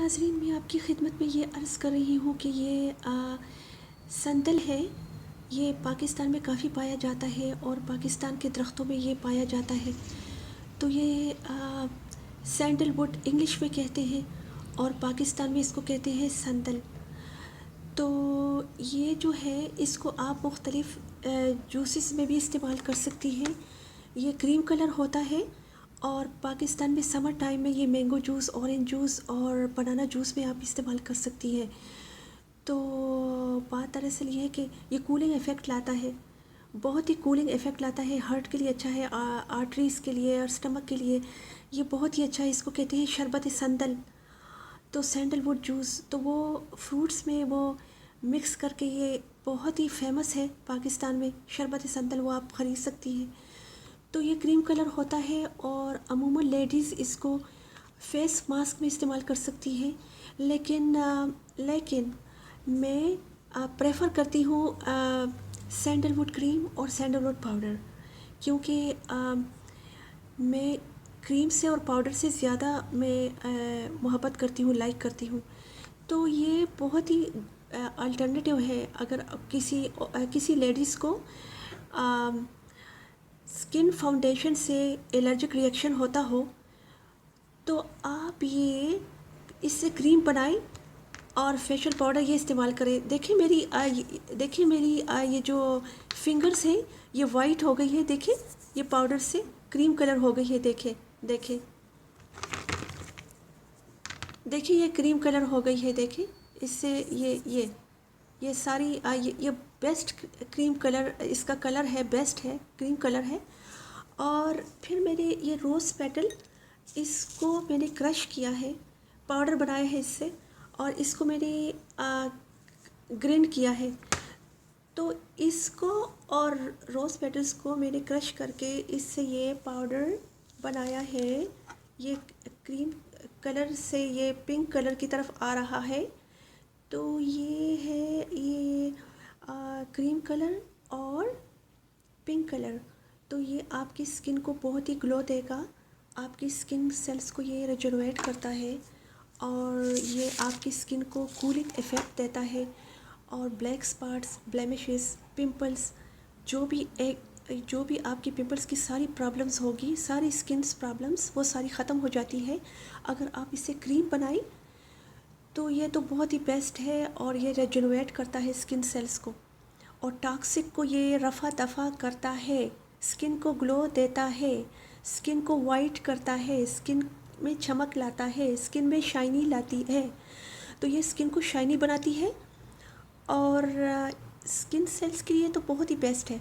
नाज़रीन, मैं आपकी खिदमत में ये अर्ज़ कर रही हूँ कि ये संदल है। ये पाकिस्तान में काफ़ी पाया जाता है और पाकिस्तान के दरख्तों में ये पाया जाता है। तो ये सैंडलवुड इंग्लिश में कहते हैं और पाकिस्तान में इसको कहते हैं संदल। तो ये जो है इसको आप मुख्तलिफ़ जूसेस में भी इस्तेमाल कर सकती हैं। ये क्रीम कलर होता है और पाकिस्तान में समर टाइम में ये मैंगो जूस, ऑरेंज जूस और बनाना जूस में आप इस्तेमाल कर सकती हैं। तो बात दरअसल ये है कि ये कूलिंग इफ़ेक्ट लाता है, बहुत ही कूलिंग इफ़ेक्ट लाता है। हार्ट के लिए अच्छा है, आर्टरीज़ के लिए और स्टमक के लिए ये बहुत ही अच्छा है। इसको कहते हैं शरबत संदल। तो सैंडलवुड जूस तो वो फ्रूट्स में वो मिक्स करके ये बहुत ही फेमस है पाकिस्तान में। शरबत संदल वो आप ख़रीद सकती हैं। तो ये क्रीम कलर होता है और अमूमन लेडीज़ इसको फेस मास्क में इस्तेमाल कर सकती हैं। लेकिन मैं प्रेफर करती हूँ सैंडलवुड क्रीम और सैंडलवुड पाउडर, क्योंकि मैं क्रीम से और पाउडर से ज़्यादा मैं मोहब्बत करती हूँ, लाइक करती हूँ। तो ये बहुत ही अल्टरनेटिव है। अगर किसी लेडीज़ को स्किन फाउंडेशन से एलर्जिक रिएक्शन होता हो तो आप ये इससे क्रीम बनाएं और फेशियल पाउडर ये इस्तेमाल करें। देखिए मेरी ये जो फिंगर्स हैं ये वाइट हो गई है। देखिए ये पाउडर से क्रीम कलर हो गई है। देखिए देखिए ये क्रीम कलर हो गई है। देखिए इससे ये सारी ये बेस्ट क्रीम कलर, इसका कलर है, बेस्ट है, क्रीम कलर है। और फिर मैंने ये रोज़ पेटल, इसको मैंने क्रश किया है, पाउडर बनाया है इससे, और इसको मैंने ग्राइंड किया है। तो इसको और रोज़ पेटल्स को मैंने क्रश करके इससे ये पाउडर बनाया है। ये क्रीम कलर से ये पिंक कलर की तरफ आ रहा है। तो ये है ये क्रीम कलर और पिंक कलर। तो ये आपकी स्किन को बहुत ही ग्लो देगा, आपकी स्किन सेल्स को ये रिजुनवेट करता है और ये आपकी स्किन को कूलिंग इफ़ेक्ट देता है। और ब्लैक स्पॉट्स, ब्लेमिशेस, पिंपल्स, जो भी आपकी पिंपल्स की सारी प्रॉब्लम्स होगी, सारी स्किन प्रॉब्लम्स वो सारी ख़त्म हो जाती है अगर आप इससे क्रीम बनाई। तो ये तो बहुत ही बेस्ट है और ये रिजुनवेट करता है स्किन सेल्स को और टॉक्सिक को ये रफ़ा दफ़ा करता है, स्किन को ग्लो देता है, स्किन को वाइट करता है, स्किन में चमक लाता है, स्किन में शाइनी लाती है। तो ये स्किन को शाइनी बनाती है और स्किन सेल्स के लिए तो बहुत ही बेस्ट है।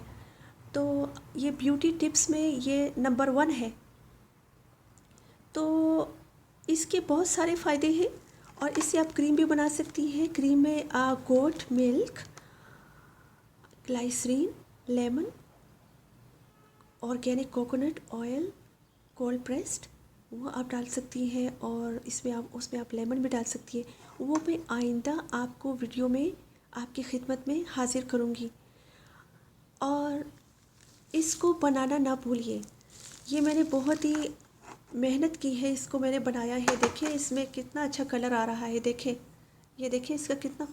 तो ये ब्यूटी टिप्स में ये नंबर 1 है। तो इसके बहुत सारे फ़ायदे हैं और इससे आप क्रीम भी बना सकती हैं। क्रीम में goat milk, glycerine, lemon, organic coconut oil, cold pressed, वो आप डाल सकती हैं और उसमें आप लेमन भी डाल सकती हैं। वो मैं आइंदा आपको वीडियो में आपकी खिदमत में हाज़िर करूँगी। और इसको बनाना ना भूलिए। ये मैंने बहुत ही मेहनत की है, इसको मैंने बनाया है। देखिए इसमें कितना अच्छा कलर आ रहा है। देखिए ये देखिए इसका कितना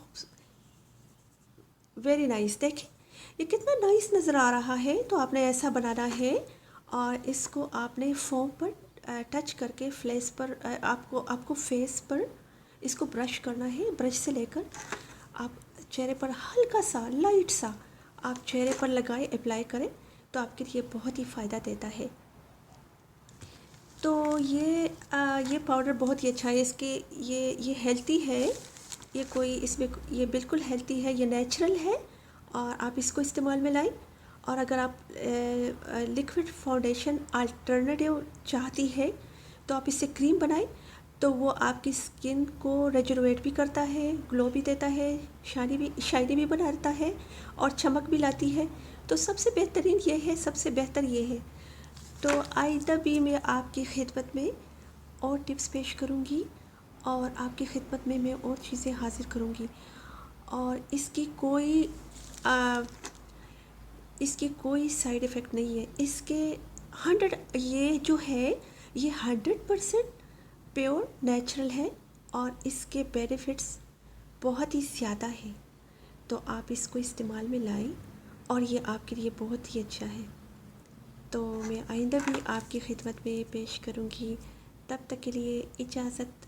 वेरी नाइस। देखिए ये कितना नाइस नज़र आ रहा है। तो आपने ऐसा बनाना है और इसको आपने फोम पर टच करके फेस पर आपको फेस पर इसको ब्रश करना है। ब्रश से लेकर आप चेहरे पर हल्का सा, लाइट सा आप चेहरे पर लगाए, अप्लाई करें तो आपके लिए बहुत ही फ़ायदा देता है। तो ये पाउडर बहुत ही अच्छा है। इसके ये हेल्दी है, ये कोई इसमें ये बिल्कुल हेल्दी है, ये नेचुरल है और आप इसको इस्तेमाल में लाएं। और अगर आप लिक्विड फाउंडेशन अल्टरनेटिव चाहती है तो आप इससे क्रीम बनाएं। तो वो आपकी स्किन को रेजुनवेट भी करता है, ग्लो भी देता है, शाइनी भी बनाता है और चमक भी लाती है। तो सबसे बेहतरीन ये है, सबसे बेहतर ये है। तो आइंदा भी मैं आपकी खिदमत में और टिप्स पेश करूँगी और आपकी खिदमत में मैं और चीज़ें हाज़िर करूँगी। और इसकी कोई साइड इफ़ेक्ट नहीं है। इसके 100 ये जो है ये 100% प्योर नेचुरल है और इसके बेनिफिट्स बहुत ही ज़्यादा हैं। तो आप इसको इस्तेमाल में लाएं और ये आपके लिए बहुत ही अच्छा है। तो मैं आइंदा भी आपकी खिदमत में पेश करूँगी। तब तक के लिए इजाज़त।